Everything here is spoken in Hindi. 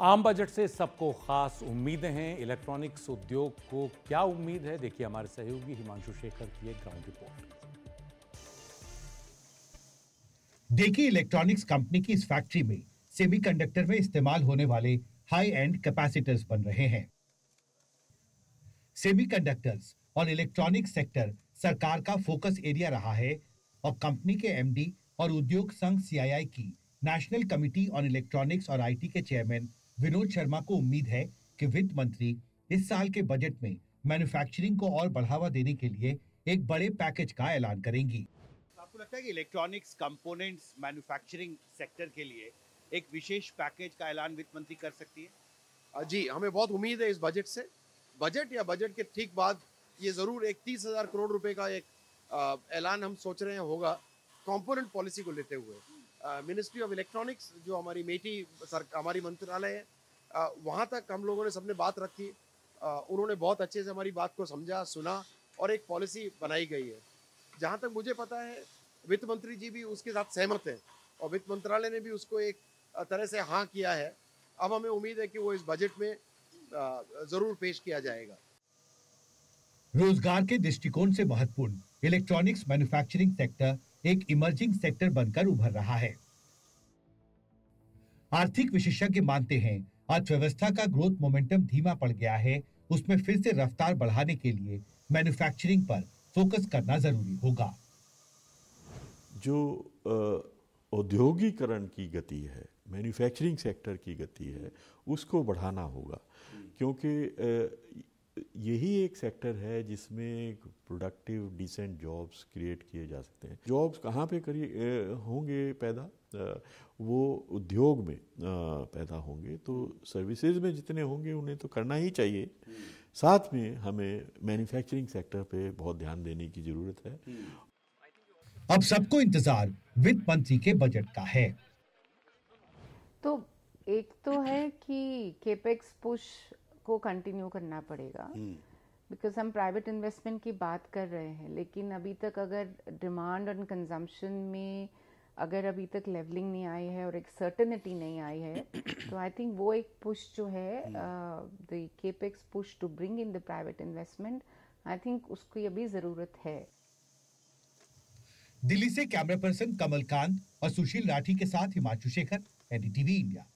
आम बजट से सबको खास उम्मीदें हैं। इलेक्ट्रॉनिक्स उद्योग को क्या उम्मीद है, देखिए हमारे सहयोगी हिमांशु शेखर की एक ग्राउंड रिपोर्ट। देखिए, इलेक्ट्रॉनिक्स कंपनी की इस फैक्ट्री में सेमीकंडक्टर में इस्तेमाल होने वाले हाई एंड कैपेसिटर्स बन रहे हैं। सेमीकंडक्टर्स और इलेक्ट्रॉनिक्स सेक्टर सरकार का फोकस एरिया रहा है और कंपनी के एमडी और उद्योग संघ सीआईआई की नेशनल कमिटी ऑन इलेक्ट्रॉनिक्स और आईटी के चेयरमैन विनोद शर्मा को उम्मीद है कि वित्त मंत्री इस साल के बजट में मैन्युफैक्चरिंग को और बढ़ावा देने के लिए एक बड़े पैकेज का ऐलान करेंगी। आपको लगता है कि इलेक्ट्रॉनिक्स कंपोनेंट्स मैन्युफैक्चरिंग सेक्टर के लिए एक विशेष पैकेज का ऐलान वित्त मंत्री कर सकती है? जी, हमें बहुत उम्मीद है इस बजट से। बजट या बजट के ठीक बाद ये ज़रूर एक 30,000 करोड़ रुपए का एक ऐलान हम सोच रहे हैं होगा कंपोनेंट पॉलिसी को लेते हुए। मिनिस्ट्री ऑफ इलेक्ट्रॉनिक्स जो हमारी हमारी मंत्रालय है, वहाँ तक हम लोगों ने सबने बात रखी। उन्होंने बहुत अच्छे से हमारी बात को समझा, सुना और एक पॉलिसी बनाई गई है। जहाँ तक मुझे पता है वित्त मंत्री जी भी उसके साथ सहमत हैं और वित्त मंत्रालय ने भी उसको एक तरह से हाँ किया है। अब हमें उम्मीद है कि वो इस बजट में जरूर पेश किया जाएगा। रोजगार के दृष्टिकोण से महत्वपूर्ण इलेक्ट्रॉनिक्स मैन्युफैक्चरिंग सेक्टर एक इमर्जिंग सेक्टर बनकर उभर रहा है। आर्थिक विशेषज्ञ मानते हैं अर्थव्यवस्था का ग्रोथ मोमेंटम धीमा पड़ गया है, उसमें फिर से रफ्तार बढ़ाने के लिए मैन्युफैक्चरिंग पर फोकस करना जरूरी होगा। जो औद्योगिकरण की गति है, मैन्युफैक्चरिंग सेक्टर की गति है, उसको बढ़ाना होगा, क्योंकि यही एक सेक्टर है जिसमें प्रोडक्टिव डिसेंट जॉब्स क्रिएट किए जा सकते हैं। जॉब्स कहाँ पे होंगे पैदा? वो उद्योग में पैदा होंगे, तो सर्विसेज में जितने होंगे उन्हें तो करना ही चाहिए। साथ में हमें मैन्युफैक्चरिंग सेक्टर पे बहुत ध्यान देने की जरूरत है। अब सबको इंतजार वित्त मंत्री के बजट का है। तो एक तो है कि केपेक्स पुश को कंटिन्यू करना पड़ेगा, बिकॉज हम प्राइवेट इन्वेस्टमेंट की बात कर रहे हैं, लेकिन अभी तक अगर डिमांड और कंजम्पशन में अगर अभी तक लेवलिंग नहीं आई है और एक सर्टेनिटी नहीं आई है, तो आई थिंक वो एक पुश जो है the capex push to bring in the private investment, I think उसकी अभी जरूरत है। दिल्ली से कैमरा पर्सन कमलकांत और सुशील राठी के साथ हिमांशु शेखर, एनडीटीवी इंडिया।